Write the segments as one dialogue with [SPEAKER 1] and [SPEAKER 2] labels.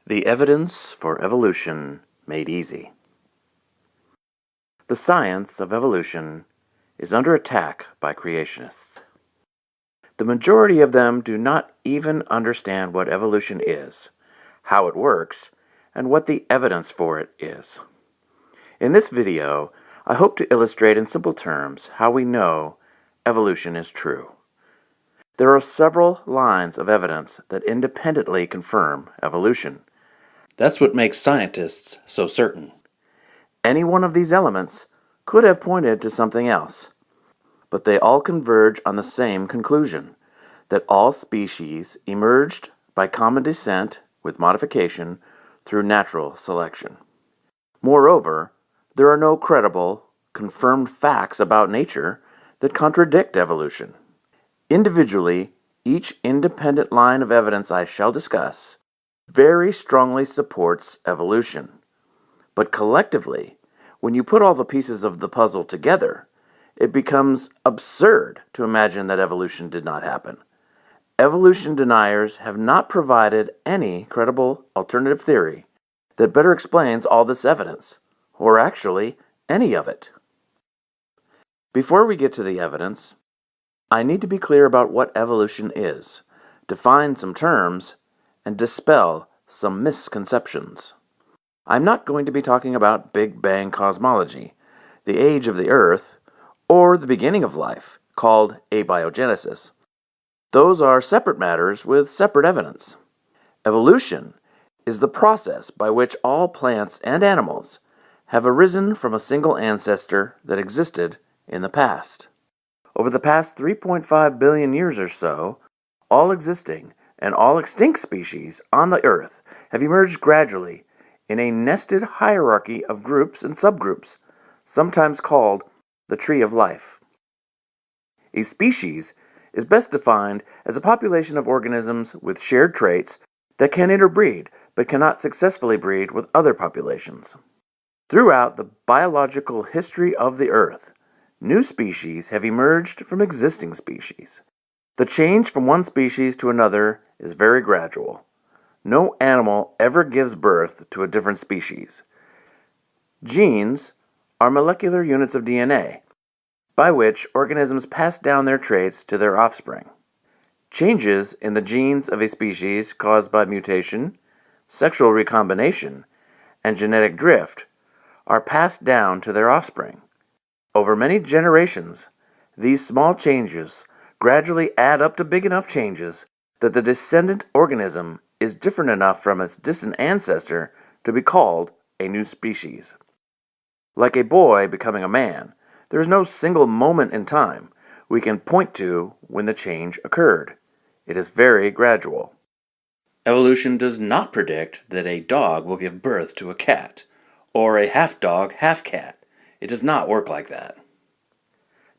[SPEAKER 1] The evidence for evolution made easy. The science of evolution is under attack by creationists. The majority of them do not even understand what evolution is, how it works, and what the evidence for it is. In this video, I hope to illustrate in simple terms how we know evolution is true. There are several lines of evidence that independently confirm evolution. That's what makes scientists so certain. Any one of these elements could have pointed to something else, but they all converge on the same conclusion, that all species emerged by common descent with modification through natural selection. Moreover, there are no credible, confirmed facts about nature that contradict evolution. Individually, each independent line of evidence I shall discuss very strongly supports evolution. But collectively, when you put all the pieces of the puzzle together, it becomes absurd to imagine that evolution did not happen. Evolution deniers have not provided any credible alternative theory that better explains all this evidence, or actually any of it. Before we get to the evidence, I need to be clear about what evolution is, define some terms, and dispel some misconceptions. I'm not going to be talking about Big Bang cosmology, the age of the Earth, or the beginning of life, called abiogenesis. Those are separate matters with separate evidence. Evolution is the process by which all plants and animals have arisen from a single ancestor that existed in the past. Over the past 3.5 billion years or so, all existing and all extinct species on the Earth have emerged gradually in a nested hierarchy of groups and subgroups, sometimes called the tree of life. A species is best defined as a population of organisms with shared traits that can interbreed but cannot successfully breed with other populations. Throughout the biological history of the Earth, new species have emerged from existing species. The change from one species to another is very gradual. No animal ever gives birth to a different species. Genes are molecular units of DNA, by which organisms pass down their traits to their offspring. Changes in the genes of a species caused by mutation, sexual recombination, and genetic drift are passed down to their offspring. Over many generations, these small changes gradually add up to big enough changes that the descendant organism is different enough from its distant ancestor to be called a new species. Like a boy becoming a man, there is no single moment in time we can point to when the change occurred. It is very gradual. Evolution does not predict that a dog will give birth to a cat, or a half dog, half cat. It does not work like that.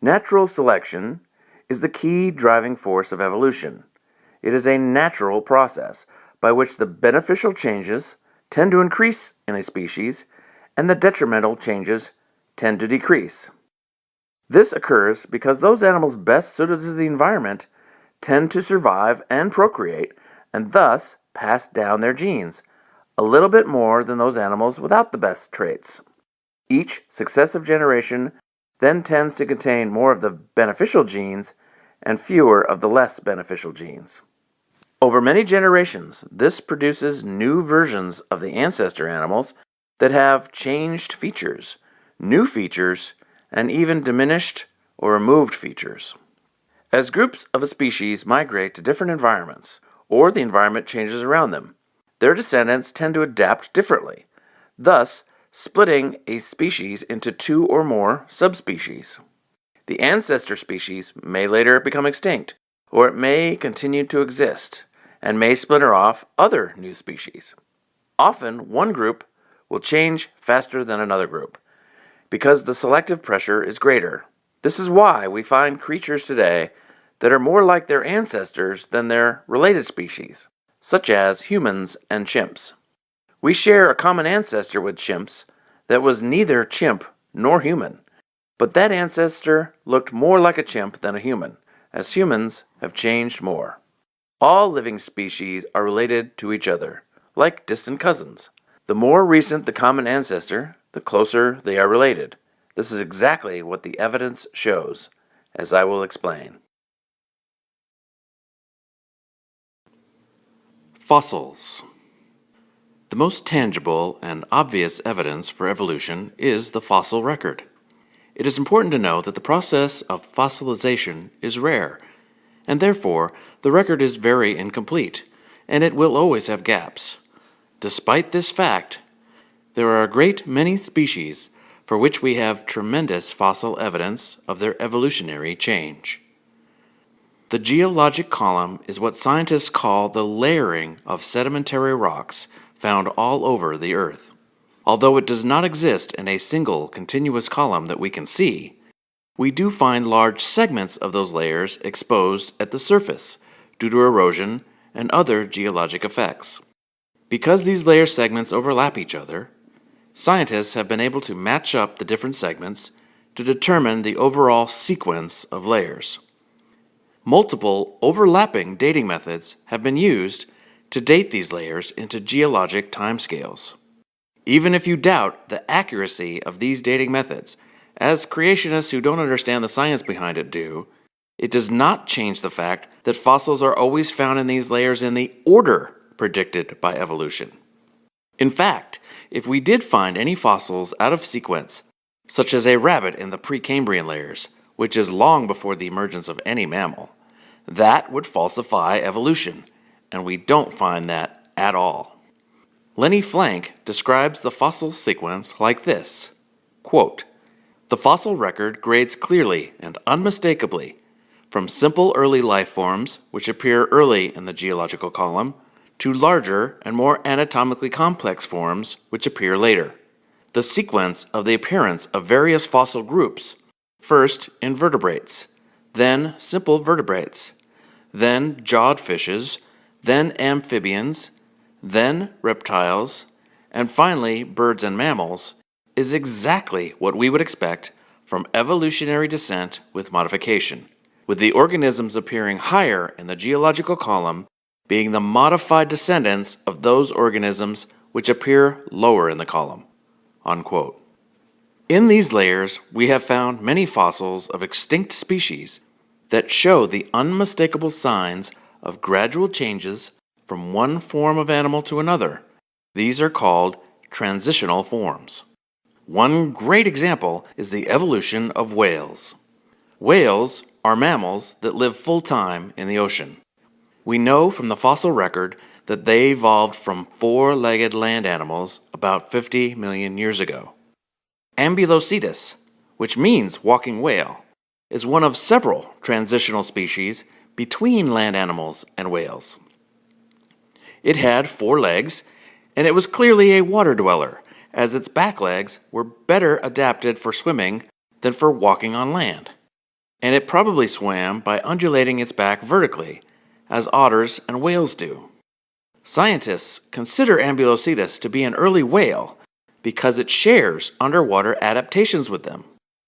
[SPEAKER 1] Natural selection is the key driving force of evolution. It is a natural process by which the beneficial changes tend to increase in a species and the detrimental changes tend to decrease. This occurs because those animals best suited to the environment tend to survive and procreate and thus pass down their genes a little bit more than those animals without the best traits. Each successive generation then tends to contain more of the beneficial genes and fewer of the less beneficial genes. Over many generations, this produces new versions of the ancestor animals that have changed features, new features, and even diminished or removed features. As groups of a species migrate to different environments, or the environment changes around them, their descendants tend to adapt differently, thus splitting a species into two or more subspecies. The ancestor species may later become extinct, or it may continue to exist, and may splinter off other new species. Often, one group will change faster than another group, because the selective pressure is greater. This is why we find creatures today that are more like their ancestors than their related species, such as humans and chimps. We share a common ancestor with chimps that was neither chimp nor human, but that ancestor looked more like a chimp than a human, as humans have changed more. All living species are related to each other, like distant cousins. The more recent the common ancestor, the closer they are related. This is exactly what the evidence shows, as I will explain. Fossils. The most tangible and obvious evidence for evolution is the fossil record. It is important to know that the process of fossilization is rare, and therefore the record is very incomplete, and it will always have gaps. Despite this fact, there are a great many species for which we have tremendous fossil evidence of their evolutionary change. The geologic column is what scientists call the layering of sedimentary rocks found all over the Earth. Although it does not exist in a single continuous column that we can see, we do find large segments of those layers exposed at the surface due to erosion and other geologic effects. Because these layer segments overlap each other, scientists have been able to match up the different segments to determine the overall sequence of layers. Multiple overlapping dating methods have been used to date these layers into geologic timescales. Even if you doubt the accuracy of these dating methods, as creationists who don't understand the science behind it do, it does not change the fact that fossils are always found in these layers in the order predicted by evolution. In fact, if we did find any fossils out of sequence, such as a rabbit in the Precambrian layers, which is long before the emergence of any mammal, that would falsify evolution, and we don't find that at all. Lenny Flank describes the fossil sequence like this, quote, "The fossil record grades clearly and unmistakably from simple early life forms, which appear early in the geological column, to larger and more anatomically complex forms, which appear later. The sequence of the appearance of various fossil groups, first invertebrates, then simple vertebrates, then jawed fishes, then amphibians, then reptiles, and finally birds and mammals, is exactly what we would expect from evolutionary descent with modification, with the organisms appearing higher in the geological column being the modified descendants of those organisms which appear lower in the column." Unquote. In these layers, we have found many fossils of extinct species that show the unmistakable signs of gradual changes from one form of animal to another. These are called transitional forms. One great example is the evolution of whales. Whales are mammals that live full-time in the ocean. We know from the fossil record that they evolved from four-legged land animals about 50 million years ago. Ambulocetus, which means walking whale, is one of several transitional species between land animals and whales. It had 4 legs, and it was clearly a water dweller, as its back legs were better adapted for swimming than for walking on land. And it probably swam by undulating its back vertically, as otters and whales do. Scientists consider Ambulocetus to be an early whale because it shares underwater adaptations with them.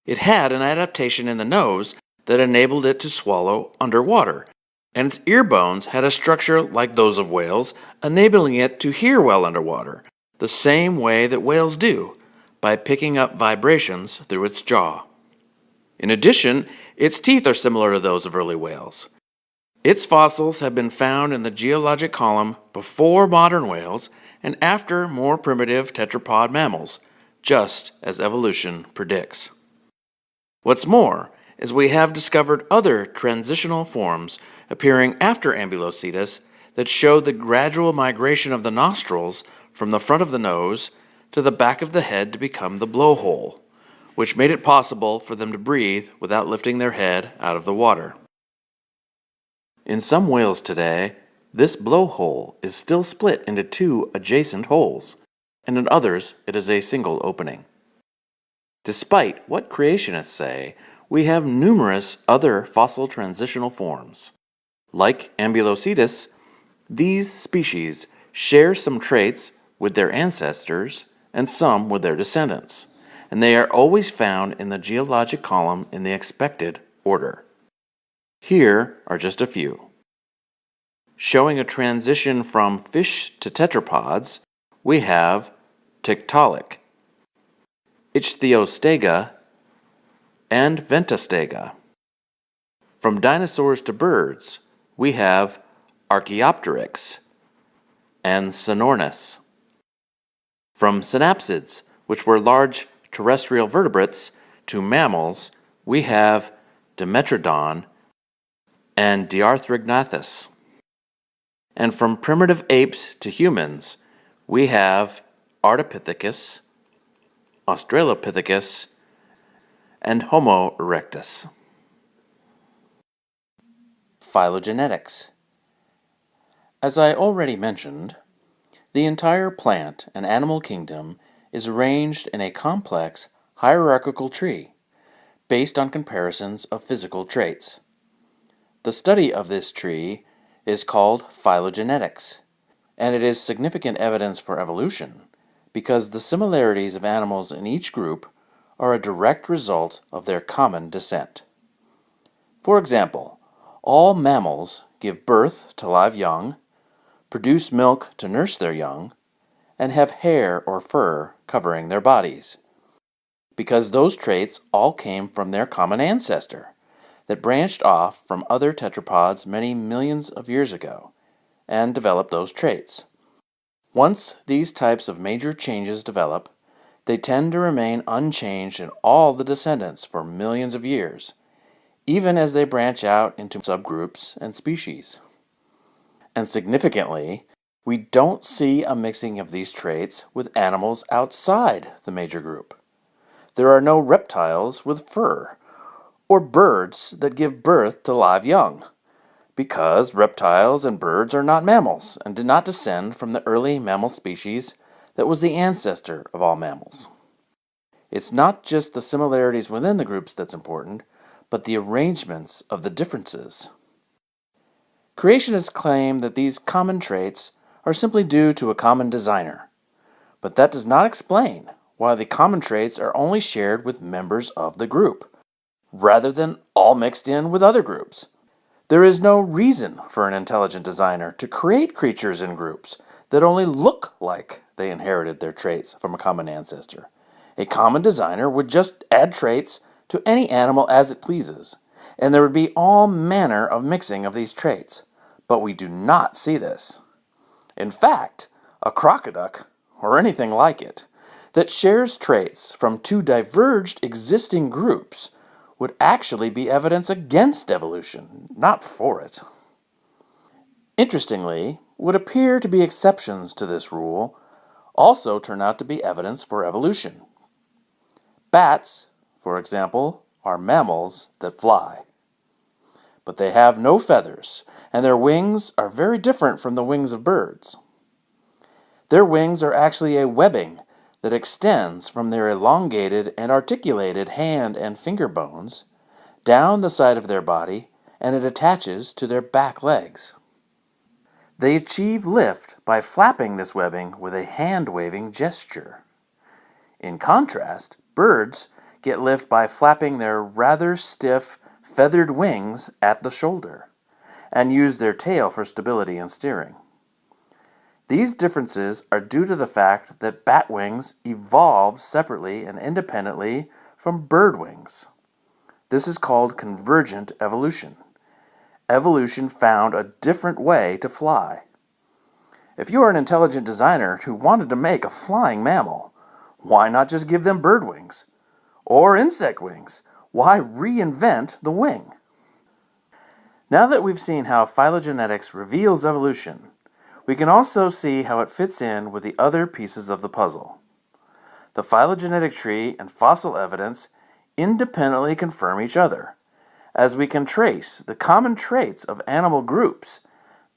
[SPEAKER 1] It had an adaptation in the nose that enabled it to swallow underwater, and its ear bones had a structure like those of whales, enabling it to hear well underwater, the same way that whales do, by picking up vibrations through its jaw. In addition, its teeth are similar to those of early whales. Its fossils have been found in the geologic column before modern whales and after more primitive tetrapod mammals, just as evolution predicts. What's more is we have discovered other transitional forms appearing after Ambulocetus that show the gradual migration of the nostrils from the front of the nose to the back of the head to become the blowhole, which made it possible for them to breathe without lifting their head out of the water. In some whales today, this blowhole is still split into 2 adjacent holes, and in others it is a single opening. Despite what creationists say, we have numerous other fossil transitional forms. Like Ambulocetus, these species share some traits with their ancestors and some with their descendants, and they are always found in the geologic column in the expected order. Here are just a few. showing a transition from fish to tetrapods, we have Tiktaalik, Ichthyostega, and Ventostega. From dinosaurs to birds, we have Archaeopteryx and Sonornis. From synapsids, which were large terrestrial vertebrates, to mammals, we have Dimetrodon and Diarthrognathes. And from primitive apes to humans, we have Ardipithecus, Australopithecus, and Homo erectus. Phylogenetics. As I already mentioned, the entire plant and animal kingdom is arranged in a complex hierarchical tree based on comparisons of physical traits. The study of this tree is called phylogenetics, and it is significant evidence for evolution because the similarities of animals in each group are a direct result of their common descent. For example, all mammals give birth to live young, produce milk to nurse their young, and have hair or fur covering their bodies, because those traits all came from their common ancestor that branched off from other tetrapods many millions of years ago and developed those traits. Once these types of major changes develop, they tend to remain unchanged in all the descendants for millions of years, even as they branch out into subgroups and species. And significantly, we don't see a mixing of these traits with animals outside the major group. There are no reptiles with fur, or birds that give birth to live young, because reptiles and birds are not mammals and did not descend from the early mammal species that was the ancestor of all mammals. It's not just the similarities within the groups that's important, but the arrangements of the differences. Creationists claim that these common traits are simply due to a common designer, but that does not explain why the common traits are only shared with members of the group, rather than all mixed in with other groups. There is no reason for an intelligent designer to create creatures in groups that only look like they inherited their traits from a common ancestor. A common designer would just add traits to any animal as it pleases, and there would be all manner of mixing of these traits. But we do not see this. In fact, a crocoduck, or anything like it, that shares traits from two diverged existing groups would actually be evidence against evolution, not for it. Interestingly, what appear to be exceptions to this rule also turn out to be evidence for evolution. Bats, for example, are mammals that fly. But they have no feathers, and their wings are very different from the wings of birds. Their wings are actually a webbing that extends from their elongated and articulated hand and finger bones down the side of their body, and it attaches to their back legs. They achieve lift by flapping this webbing with a hand-waving gesture. In contrast, birds get lift by flapping their rather stiff, feathered wings at the shoulder, and use their tail for stability and steering. These differences are due to the fact that bat wings evolved separately and independently from bird wings. This is called convergent evolution. Evolution found a different way to fly. If you are an intelligent designer who wanted to make a flying mammal, why not just give them bird wings? Or insect wings? Why reinvent the wing? Now that we've seen how phylogenetics reveals evolution, we can also see how it fits in with the other pieces of the puzzle. The phylogenetic tree and fossil evidence independently confirm each other, as we can trace the common traits of animal groups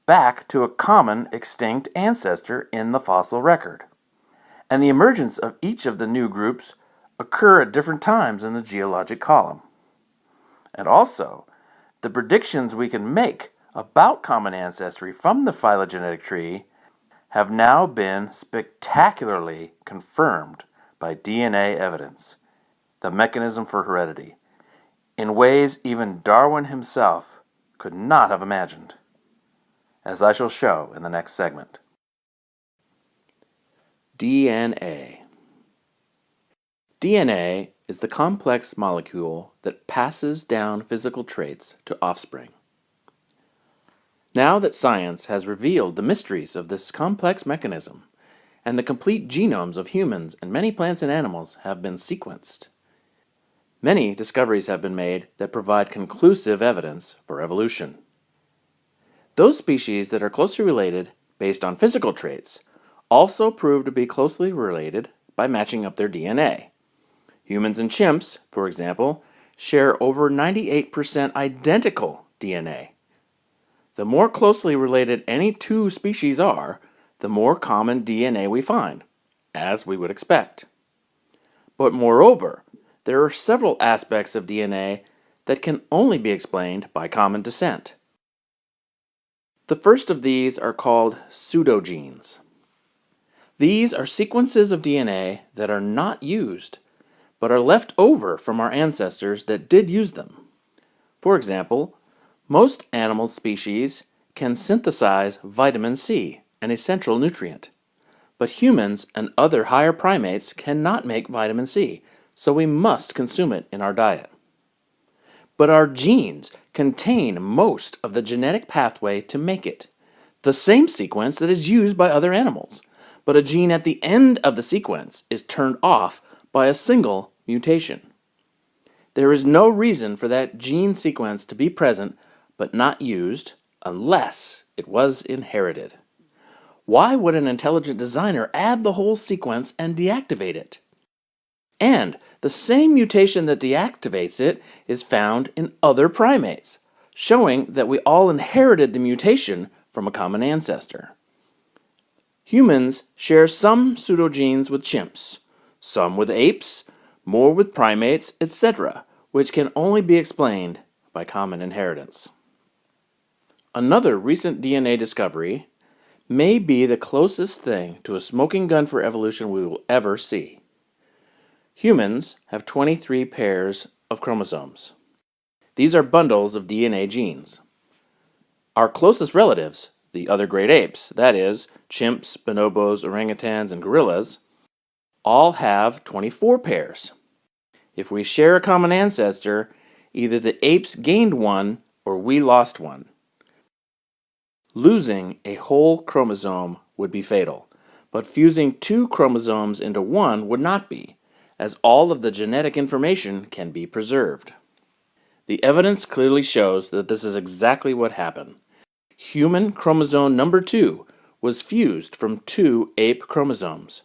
[SPEAKER 1] back to a common extinct ancestor in the fossil record. And the emergence of each of the new groups occur at different times in the geologic column. And also, the predictions we can make about common ancestry from the phylogenetic tree have now been spectacularly confirmed by DNA evidence, the mechanism for heredity, in ways even Darwin himself could not have imagined. as I shall show in the next segment. DNA. DNA is the complex molecule that passes down physical traits to offspring. Now that science has revealed the mysteries of this complex mechanism, and the complete genomes of humans and many plants and animals have been sequenced, many discoveries have been made that provide conclusive evidence for evolution. Those species that are closely related based on physical traits also prove to be closely related by matching up their DNA. Humans and chimps, for example, share over 98% identical DNA. The more closely related any two species are, the more common DNA we find, as we would expect. But moreover, there are several aspects of DNA that can only be explained by common descent. The first of these are called pseudogenes. These are sequences of DNA that are not used, but are left over from our ancestors that did use them. For example, most animal species can synthesize vitamin C, an essential nutrient. But humans and other higher primates cannot make vitamin C, so we must consume it in our diet. But our genes contain most of the genetic pathway to make it, the same sequence that is used by other animals. But a gene at the end of the sequence is turned off by a single mutation. There is no reason for that gene sequence to be present but not used unless it was inherited. Why would an intelligent designer add the whole sequence and deactivate it? And the same mutation that deactivates it is found in other primates, showing that we all inherited the mutation from a common ancestor. Humans share some pseudogenes with chimps, some with apes, more with primates, etc., which can only be explained by common inheritance. Another recent DNA discovery may be the closest thing to a smoking gun for evolution we will ever see. Humans have 23 pairs of chromosomes. These are bundles of DNA genes. Our closest relatives, the other great apes, that is, chimps, bonobos, orangutans, and gorillas, all have 24 pairs. If we share a common ancestor, either the apes gained one or we lost one. Losing a whole chromosome would be fatal, but fusing two chromosomes into one would not be, as all of the genetic information can be preserved. The evidence clearly shows that this is exactly what happened. Human chromosome number 2 was fused from 2 ape chromosomes.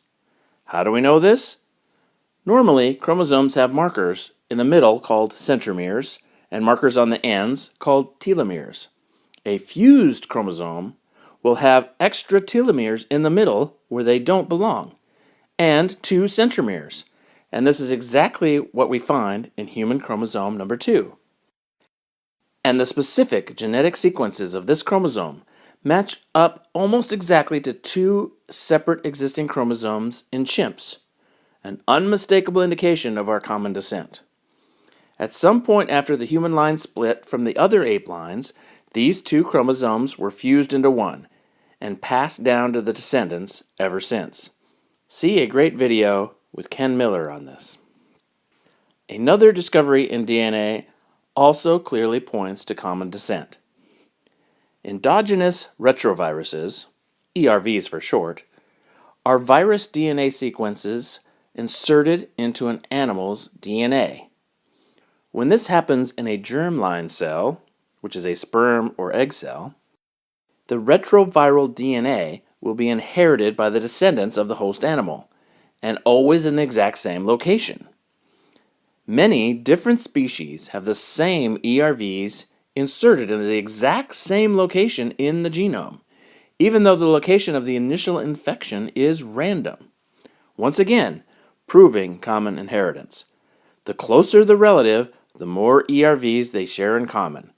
[SPEAKER 1] How do we know this? Normally, chromosomes have markers in the middle called centromeres and markers on the ends called telomeres. A fused chromosome will have extra telomeres in the middle where they don't belong, and 2 centromeres. And this is exactly what we find in human chromosome number 2. And the specific genetic sequences of this chromosome match up almost exactly to 2 separate existing chromosomes in chimps, an unmistakable indication of our common descent. At some point after the human line split from the other ape lines, these 2 chromosomes were fused into one and passed down to the descendants ever since. See a great video with Ken Miller on this. Another discovery in DNA also clearly points to common descent. Endogenous retroviruses, ERVs for short, are virus DNA sequences inserted into an animal's DNA. When this happens in a germline cell, which is a sperm or egg cell, the retroviral DNA will be inherited by the descendants of the host animal, and always in the exact same location. Many different species have the same ERVs inserted in the exact same location in the genome, even though the location of the initial infection is random. Once again, proving common inheritance. The closer the relative, the more ERVs they share in common,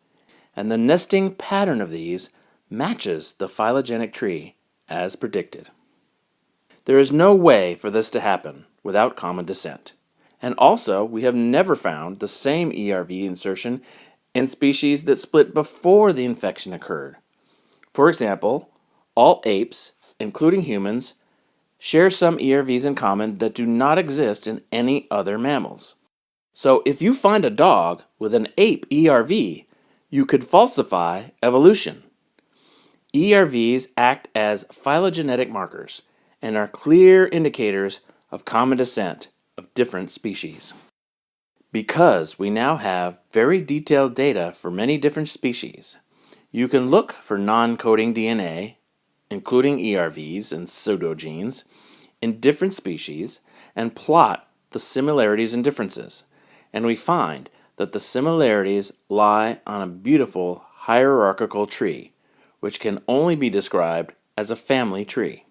[SPEAKER 1] and the nesting pattern of these matches the phylogenetic tree as predicted. There is no way for this to happen without common descent. And also, we have never found the same ERV insertion in species that split before the infection occurred. For example, all apes, including humans, share some ERVs in common that do not exist in any other mammals. So if you find a dog with an ape ERV, you could falsify evolution. ERVs act as phylogenetic markers and are clear indicators of common descent of different species. Because we now have very detailed data for many different species, you can look for non-coding DNA, including ERVs and pseudogenes, in different species and plot the similarities and differences. And we find that the similarities lie on a beautiful hierarchical tree, which can only be described as a family tree.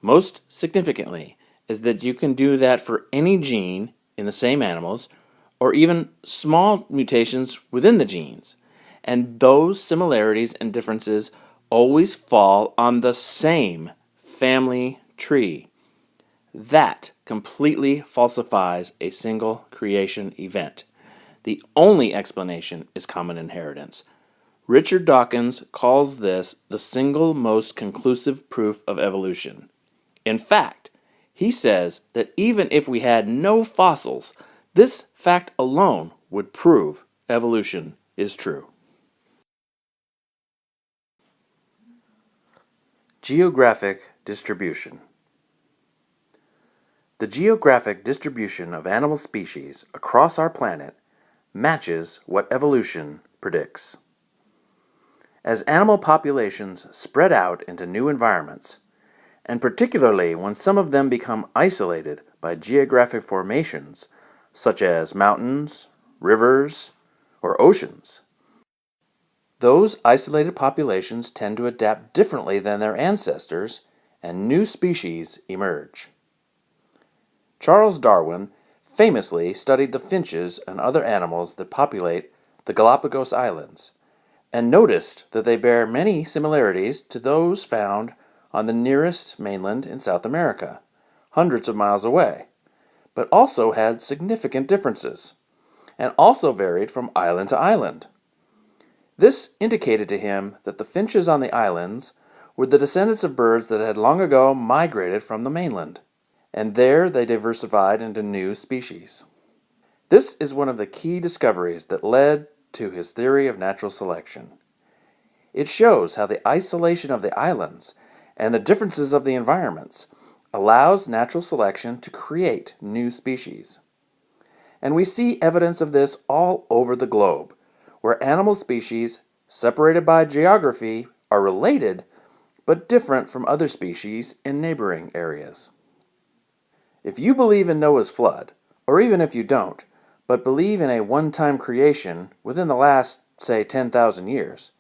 [SPEAKER 1] Most significantly is that you can do that for any gene in the same animals, or even small mutations within the genes. And those similarities and differences always fall on the same family tree. That completely falsifies a single creation event. The only explanation is common inheritance. Richard Dawkins calls this the single most conclusive proof of evolution. In fact, he says that even if we had no fossils, this fact alone would prove evolution is true. Geographic distribution. The geographic distribution of animal species across our planet matches what evolution predicts. As animal populations spread out into new environments, and particularly when some of them become isolated by geographic formations, such as mountains, rivers, or oceans, those isolated populations tend to adapt differently than their ancestors, and new species emerge. Charles Darwin famously studied the finches and other animals that populate the Galapagos Islands, and noticed that they bear many similarities to those found on the nearest mainland in South America, hundreds of miles away, but also had significant differences, and also varied from island to island. This indicated to him that the finches on the islands were the descendants of birds that had long ago migrated from the mainland, and there they diversified into new species. This is one of the key discoveries that led to his theory of natural selection. It shows how the isolation of the islands and the differences of the environments allows natural selection to create new species. And we see evidence of this all over the globe, where animal species separated by geography are related but different from other species in neighboring areas. If you believe in Noah's flood, or even if you don't, but believe in a one-time creation within the last, say, 10,000 years,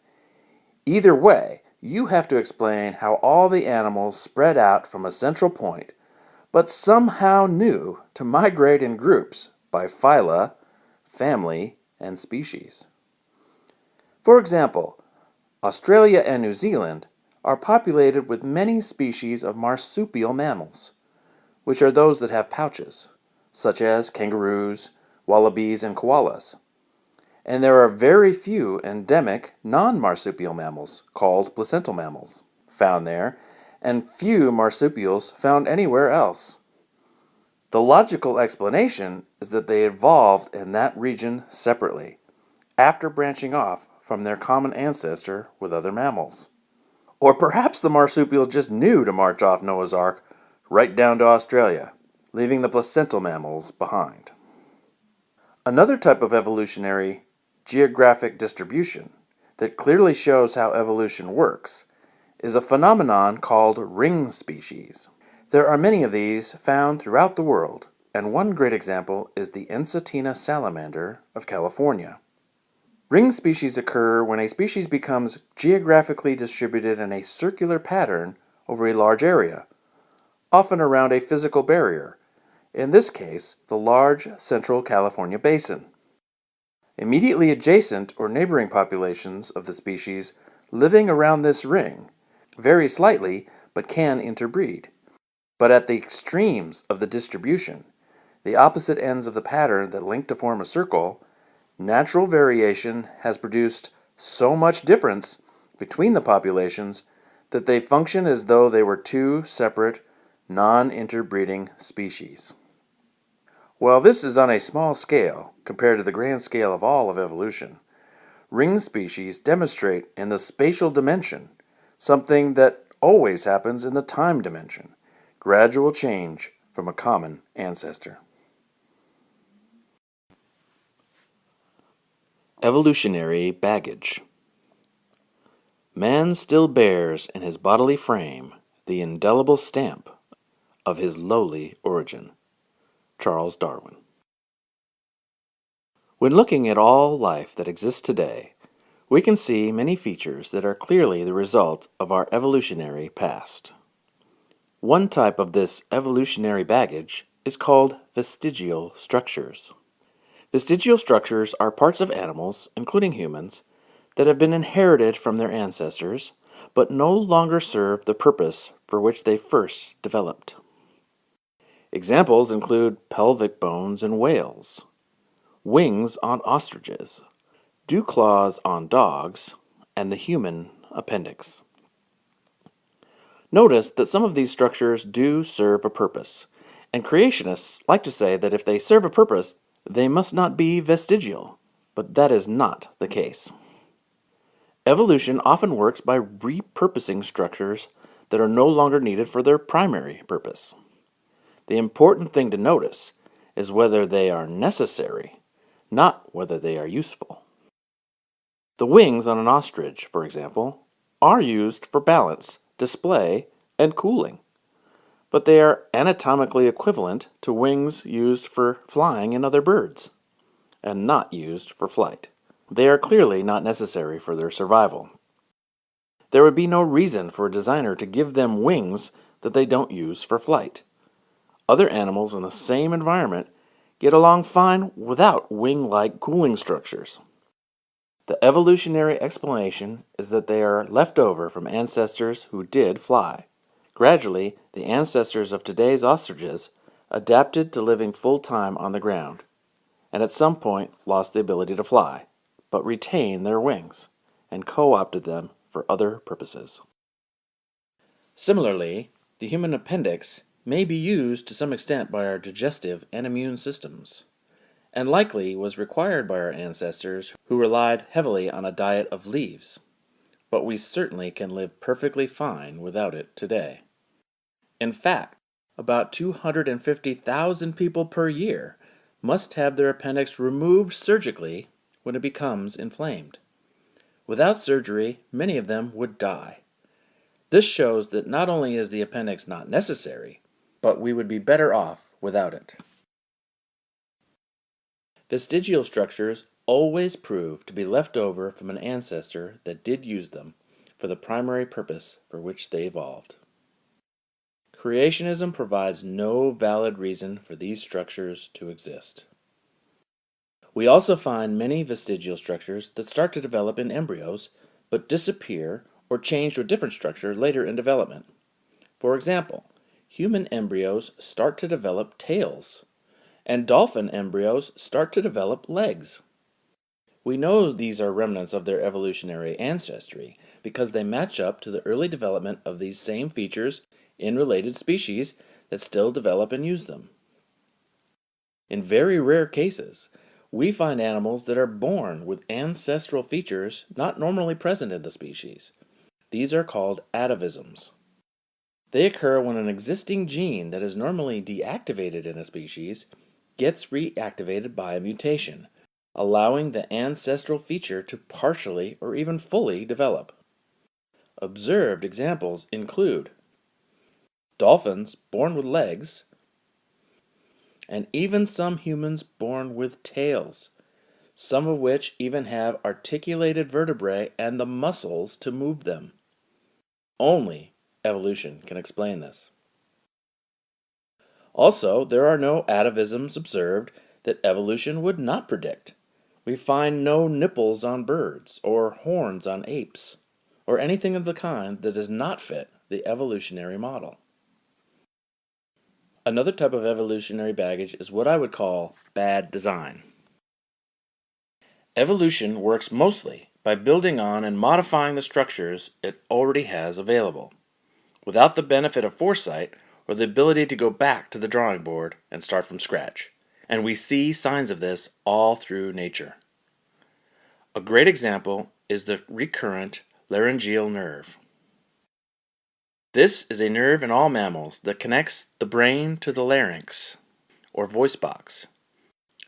[SPEAKER 1] either way, you have to explain how all the animals spread out from a central point, but somehow knew to migrate in groups by phyla, family, and species. For example, Australia and New Zealand are populated with many species of marsupial mammals, which are those that have pouches, such as kangaroos, wallabies, and koalas. And there are very few endemic non-marsupial mammals, called placental mammals, found there, and few marsupials found anywhere else. The logical explanation is that they evolved in that region separately, after branching off from their common ancestor with other mammals. Or perhaps the marsupial just knew to march off Noah's Ark right down to Australia, leaving the placental mammals behind. Another type of evolutionary geographic distribution that clearly shows how evolution works is a phenomenon called ring species. There are many of these found throughout the world, and one great example is the Ensatina salamander of California. Ring species occur when a species becomes geographically distributed in a circular pattern over a large area, often around a physical barrier, in this case, the large central California basin. Immediately adjacent or neighboring populations of the species living around this ring vary slightly but can interbreed. But at the extremes of the distribution, the opposite ends of the pattern that link to form a circle, natural variation has produced so much difference between the populations that they function as though they were two separate, non-interbreeding species. While this is on a small scale compared to the grand scale of all of evolution, ring species demonstrate in the spatial dimension something that always happens in the time dimension, gradual change from a common ancestor. Evolutionary baggage. Man still bears in his bodily frame the indelible stamp of his lowly origin. Charles Darwin. When looking at all life that exists today, we can see many features that are clearly the result of our evolutionary past. One type of this evolutionary baggage is called vestigial structures. Vestigial structures are parts of animals, including humans, that have been inherited from their ancestors, but no longer serve the purpose for which they first developed. Examples include pelvic bones in whales, wings on ostriches, dew claws on dogs, and the human appendix. Notice that some of these structures do serve a purpose, and creationists like to say that if they serve a purpose, they must not be vestigial, but that is not the case. Evolution often works by repurposing structures that are no longer needed for their primary purpose. The important thing to notice is whether they are necessary, not whether they are useful. The wings on an ostrich, for example, are used for balance, display, and cooling, but they are anatomically equivalent to wings used for flying in other birds, and not used for flight. They are clearly not necessary for their survival. There would be no reason for a designer to give them wings that they don't use for flight. Other animals in the same environment get along fine without wing-like cooling structures. The evolutionary explanation is that they are left over from ancestors who did fly. Gradually, the ancestors of today's ostriches adapted to living full-time on the ground, and at some point lost the ability to fly, but retained their wings, and co-opted them for other purposes. Similarly, the human appendix may be used to some extent by our digestive and immune systems, and likely was required by our ancestors who relied heavily on a diet of leaves, but we certainly can live perfectly fine without it today. In fact, about 250,000 people per year must have their appendix removed surgically when it becomes inflamed. Without surgery, many of them would die. This shows that not only is the appendix not necessary, but we would be better off without it. Vestigial structures always prove to be left over from an ancestor that did use them for the primary purpose for which they evolved. Creationism provides no valid reason for these structures to exist. We also find many vestigial structures that start to develop in embryos, but disappear or change to a different structure later in development. For example, human embryos start to develop tails, and dolphin embryos start to develop legs. We know these are remnants of their evolutionary ancestry because they match up to the early development of these same features in related species that still develop and use them. In very rare cases, we find animals that are born with ancestral features not normally present in the species. These are called atavisms. They occur when an existing gene that is normally deactivated in a species gets reactivated by a mutation, allowing the ancestral feature to partially or even fully develop. Observed examples include dolphins born with legs, and even some humans born with tails, some of which even have articulated vertebrae and the muscles to move them. Only evolution can explain this. Also, there are no atavisms observed that evolution would not predict. We find no nipples on birds, or horns on apes, or anything of the kind that does not fit the evolutionary model. Another type of evolutionary baggage is what I would call bad design. Evolution works mostly by building on and modifying the structures it already has available, without the benefit of foresight or the ability to go back to the drawing board and start from scratch. And we see signs of this all through nature. A great example is the recurrent laryngeal nerve. This is a nerve in all mammals that connects the brain to the larynx, or voice box.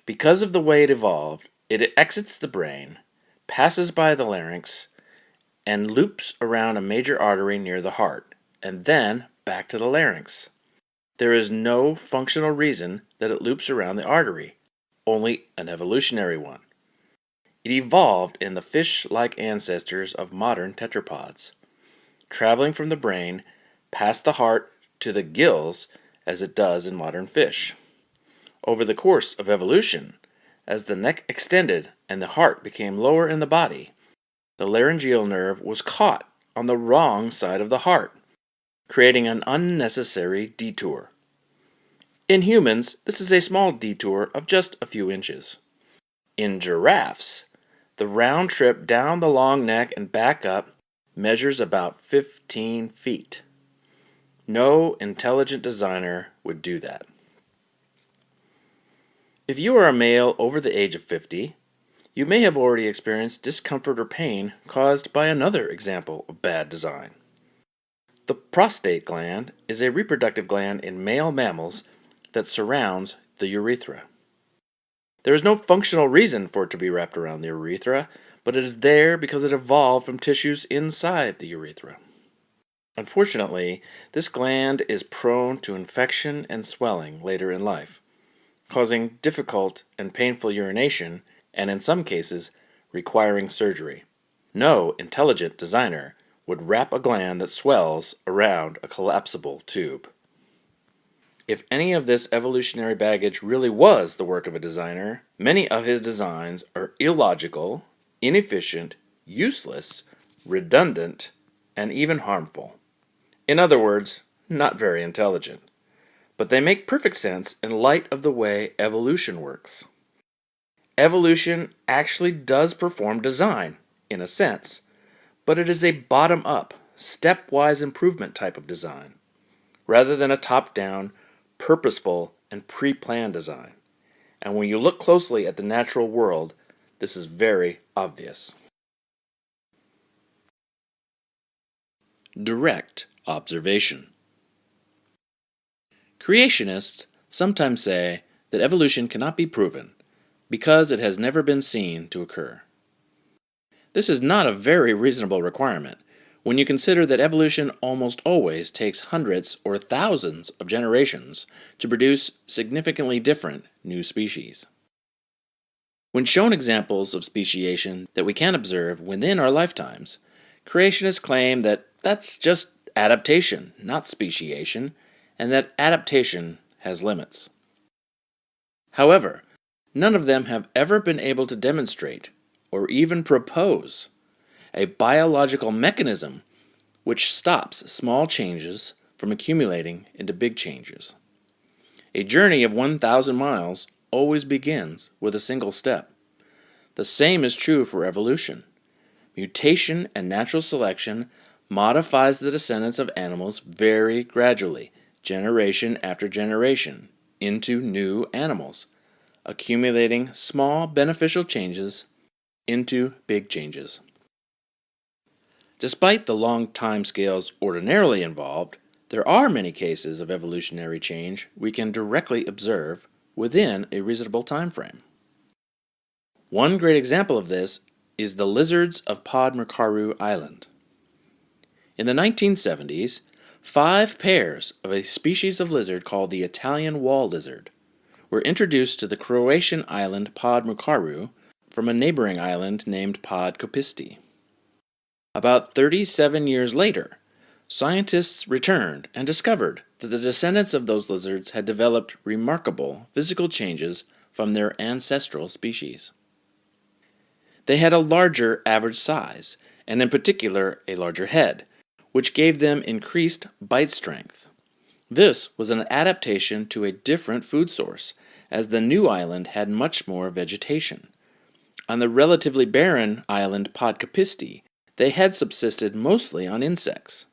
[SPEAKER 1] Because of the way it evolved, it exits the brain, passes by the larynx, and loops around a major artery near the heart, and then back to the larynx. There is no functional reason that it loops around the artery, only an evolutionary one. It evolved in the fish-like ancestors of modern tetrapods, traveling from the brain past the heart to the gills as it does in modern fish. Over the course of evolution, as the neck extended and the heart became lower in the body, the laryngeal nerve was caught on the wrong side of the heart, creating an unnecessary detour. In humans, this is a small detour of just a few inches. In giraffes, the round trip down the long neck and back up measures about 15 feet. No intelligent designer would do that. If you are a male over the age of 50, you may have already experienced discomfort or pain caused by another example of bad design. The prostate gland is a reproductive gland in male mammals that surrounds the urethra. There is no functional reason for it to be wrapped around the urethra, but it is there because it evolved from tissues inside the urethra. Unfortunately, this gland is prone to infection and swelling later in life, causing difficult and painful urination, and in some cases, requiring surgery. No intelligent designer would wrap a gland that swells around a collapsible tube. If any of this evolutionary baggage really was the work of a designer, many of his designs are illogical, inefficient, useless, redundant, and even harmful. In other words, not very intelligent. But they make perfect sense in light of the way evolution works. Evolution actually does perform design, in a sense, but it is a bottom-up, stepwise improvement type of design, rather than a top-down, purposeful, and pre-planned design. And when you look closely at the natural world, this is very obvious. Direct observation. Creationists sometimes say that evolution cannot be proven because it has never been seen to occur. This is not a very reasonable requirement when you consider that evolution almost always takes hundreds or thousands of generations to produce significantly different new species. When shown examples of speciation that we can observe within our lifetimes, creationists claim that that's just adaptation, not speciation, and that adaptation has limits. However, none of them have ever been able to demonstrate, or even propose, a biological mechanism which stops small changes from accumulating into big changes. A journey of 1,000 miles always begins with a single step. The same is true for evolution. Mutation and natural selection modifies the descendants of animals very gradually, generation after generation, into new animals, accumulating small beneficial changes into big changes. Despite the long time scales ordinarily involved, there are many cases of evolutionary change we can directly observe within a reasonable time frame. One great example of this is the lizards of Podmurcaru Island. In the 1970s, 5 pairs of a species of lizard called the Italian wall lizard were introduced to the Croatian island Podmurcaru from a neighboring island named Podkopisti. About 37 years later, scientists returned and discovered that the descendants of those lizards had developed remarkable physical changes from their ancestral species. They had a larger average size, and in particular a larger head, which gave them increased bite strength. This was an adaptation to a different food source, as the new island had much more vegetation.
[SPEAKER 2] On the relatively barren island Podcapisti, they had subsisted mostly on insects.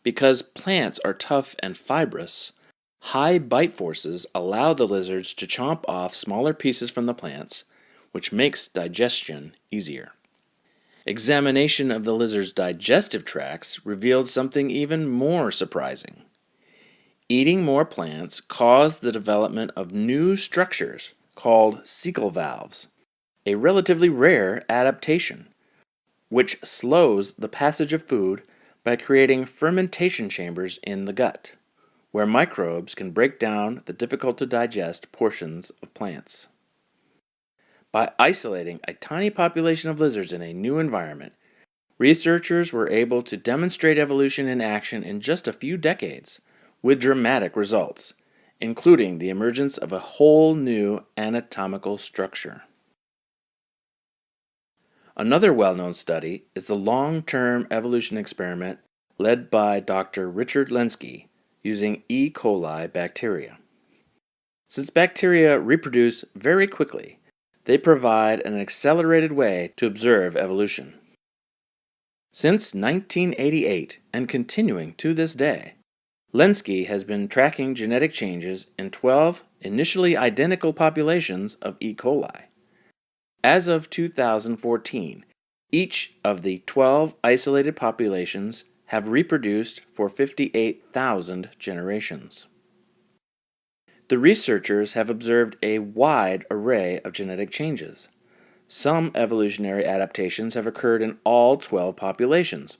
[SPEAKER 2] Because plants are tough and fibrous, high bite forces allow the lizards to chomp off smaller pieces from the plants, which makes digestion easier. Examination of the lizard's digestive tracts revealed something even more surprising. Eating more plants caused the development of new structures called cecal valves, a relatively rare adaptation, which slows the passage of food by creating fermentation chambers in the gut, where microbes can break down the difficult-to-digest portions of plants. By isolating a tiny population of lizards in a new environment, researchers were able to demonstrate evolution in action in just a few decades, with dramatic results, including the emergence of a whole new anatomical structure. Another well-known study is the long-term evolution experiment led by Dr. Richard Lenski using E. coli bacteria. Since bacteria reproduce very quickly, they provide an accelerated way to observe evolution. Since 1988 and continuing to this day, Lenski has been tracking genetic changes in 12 initially identical populations of E. coli. As of 2014, each of the 12 isolated populations have reproduced for 58,000 generations. The researchers have observed a wide array of genetic changes. Some evolutionary adaptations have occurred in all 12 populations,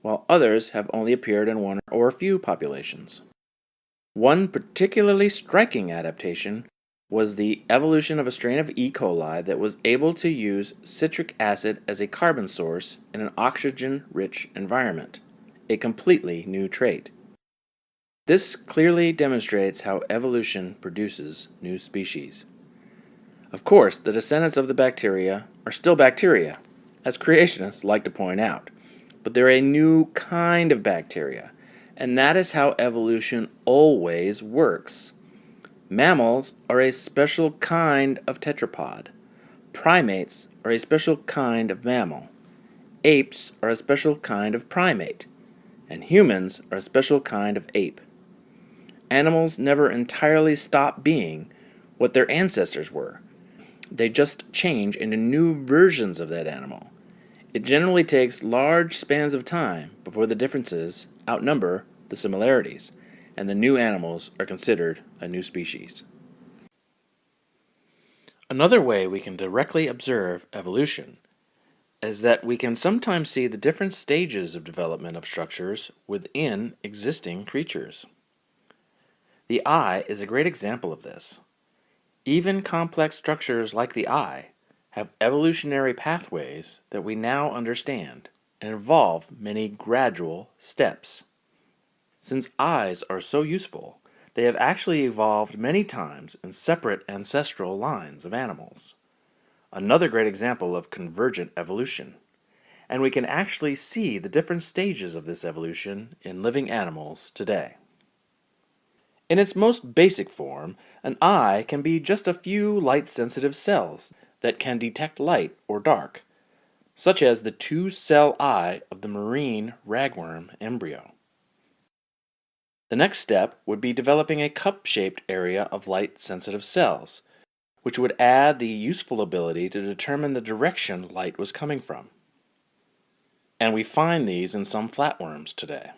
[SPEAKER 2] while others have only appeared in one or a few populations. One particularly striking adaptation was the evolution of a strain of E. coli that was able to use citric acid as a carbon source in an oxygen-rich environment, a completely new trait. This clearly demonstrates how evolution produces new species. Of course, the descendants of the bacteria are still bacteria, as creationists like to point out, but they're a new kind of bacteria, and that is how evolution always works. Mammals are a special kind of tetrapod. Primates are a special kind of mammal. Apes are a special kind of primate. And humans are a special kind of ape. Animals never entirely stop being what their ancestors were. They just change into new versions of that animal. It generally takes large spans of time before the differences outnumber the similarities, and the new animals are considered a new species. Another way we can directly observe evolution is that we can sometimes see the different stages of development of structures within existing creatures. The eye is a great example of this. Even complex structures like the eye have evolutionary pathways that we now understand and involve many gradual steps. Since eyes are so useful, they have actually evolved many times in separate ancestral lines of animals. Another great example of convergent evolution. And we can actually see the different stages of this evolution in living animals today. In its most basic form, an eye can be just a few light-sensitive cells that can detect light or dark, such as the two-cell eye of the marine ragworm embryo. The next step would be developing a cup-shaped area of light-sensitive cells, which would add the useful ability to determine the direction light was coming from. And we find these in some flatworms today.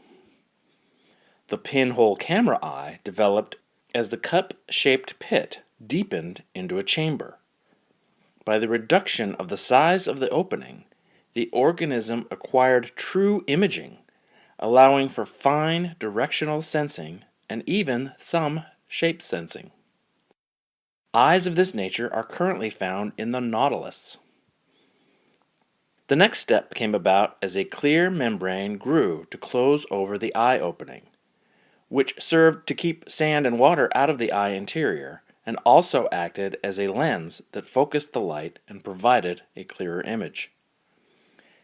[SPEAKER 2] The pinhole camera eye developed as the cup-shaped pit deepened into a chamber. By the reduction of the size of the opening, the organism acquired true imaging, allowing for fine directional sensing and even some shape sensing. Eyes of this nature are currently found in the nautilus. The next step came about as a clear membrane grew to close over the eye opening, which served to keep sand and water out of the eye interior and also acted as a lens that focused the light and provided a clearer image.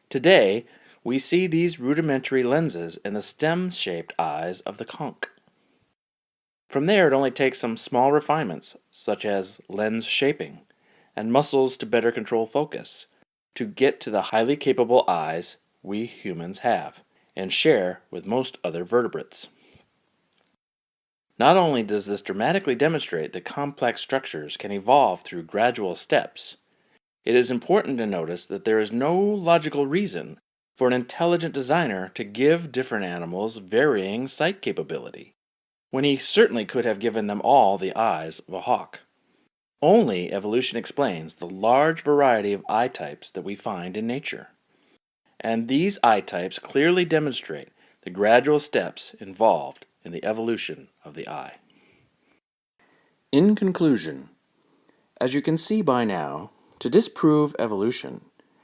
[SPEAKER 2] Today, we see these rudimentary lenses in the stem-shaped eyes of the conch. From there, it only takes some small refinements, such as lens shaping, and muscles to better control focus, to get to the highly capable eyes we humans have and share with most other vertebrates. Not only does this dramatically demonstrate that complex structures can evolve through gradual steps, it is important to notice that there is no logical reason for an intelligent designer to give different animals varying sight capability, when he certainly could have given them all the eyes of a hawk. Only evolution explains the large variety of eye types that we find in nature. And these eye types clearly demonstrate the gradual steps involved in the evolution of the eye. In conclusion, as you can see by now, to disprove evolution,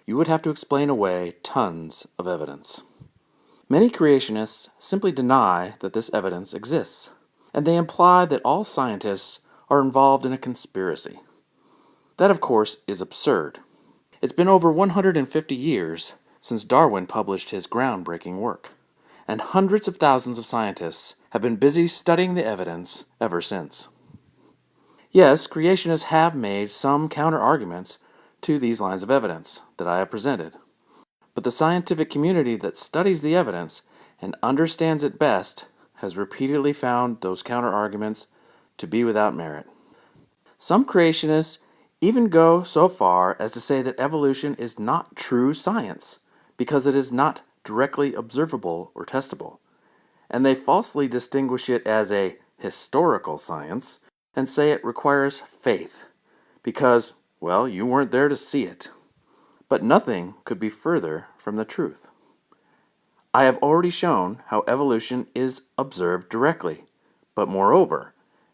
[SPEAKER 2] you would have to explain away tons of evidence. Many creationists simply deny that this evidence exists, and they imply that all scientists are involved in a conspiracy. That, of course, is absurd. It's been over 150 years since Darwin published his groundbreaking work, and hundreds of thousands of scientists have been busy studying the evidence ever since. Yes, creationists have made some counter-arguments to these lines of evidence that I have presented, but the scientific community that studies the evidence and understands it best has repeatedly found those counter-arguments to be without merit. Some creationists even go so far as to say that evolution is not true science because it is not directly observable or testable, and they falsely distinguish it as a historical science and say it requires faith because, well, you weren't there to see it. But nothing could be further from the truth. I have already shown how evolution is observed directly, but moreover,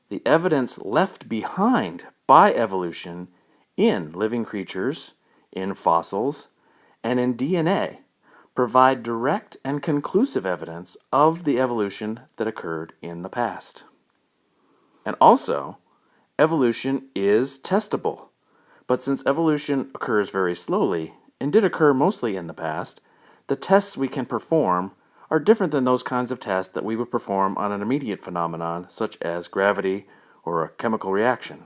[SPEAKER 2] the evidence left behind by evolution in living creatures, in fossils, and in DNA provide direct and conclusive evidence of the evolution that occurred in the past. And also, evolution is testable. But since evolution occurs very slowly, and did occur mostly in the past, the tests we can perform are different than those kinds of tests that we would perform on an immediate phenomenon such as gravity or a chemical reaction.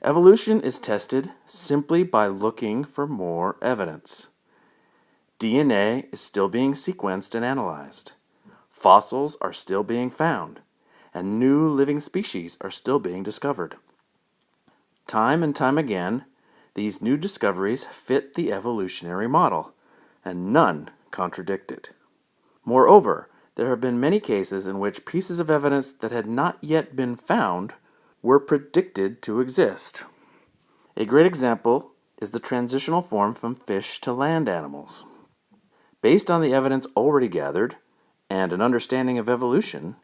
[SPEAKER 2] Evolution is tested simply by looking for more evidence. DNA is still being sequenced and analyzed. Fossils are still being found, and new living species are still being discovered. Time and time again, these new discoveries fit the evolutionary model, and none contradict it. Moreover, there have been many cases in which pieces of evidence that had not yet been found were predicted to exist. A great example is the transitional form from fish to land animals. Based on the evidence already gathered and an understanding of evolution,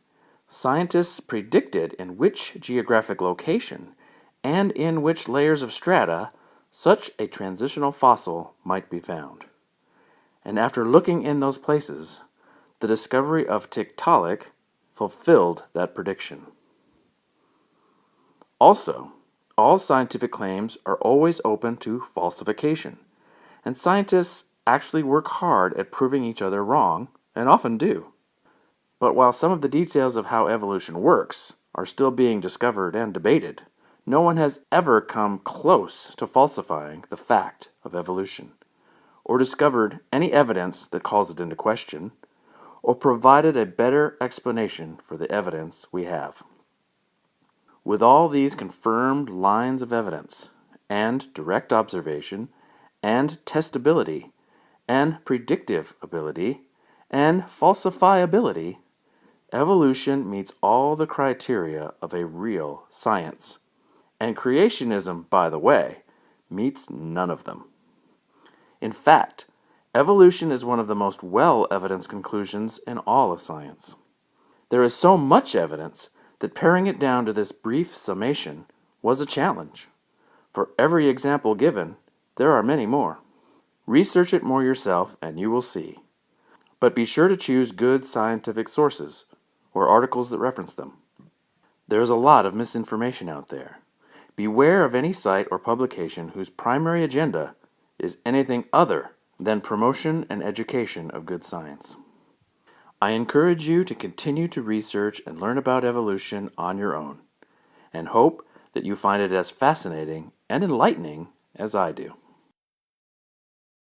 [SPEAKER 2] scientists predicted in which geographic location and in which layers of strata such a transitional fossil might be found. And after looking in those places, the discovery of Tiktaalik fulfilled that prediction. Also, all scientific claims are always open to falsification, and scientists actually work hard at proving each other wrong, and often do. But while some of the details of how evolution works are still being discovered and debated, no one has ever come close to falsifying the fact of evolution, or discovered any evidence that calls it into question, or provided a better explanation for the evidence we have. With all these confirmed lines of evidence, and direct observation, and testability, and predictive ability, and falsifiability, evolution meets all the criteria of a real science. And creationism, by the way, meets none of them. In fact, evolution is one of the most well-evidenced conclusions in all of science. There is so much evidence that paring it down to this brief summation was a challenge. For every example given, there are many more. Research it more yourself and you will see. But be sure to choose good scientific sources or articles that reference them. There is a lot of misinformation out there. Beware of any site or publication whose primary agenda is anything other than promotion and education of good science. I encourage you to continue to research and learn about evolution on your own, and hope that you find it as fascinating and enlightening as I do.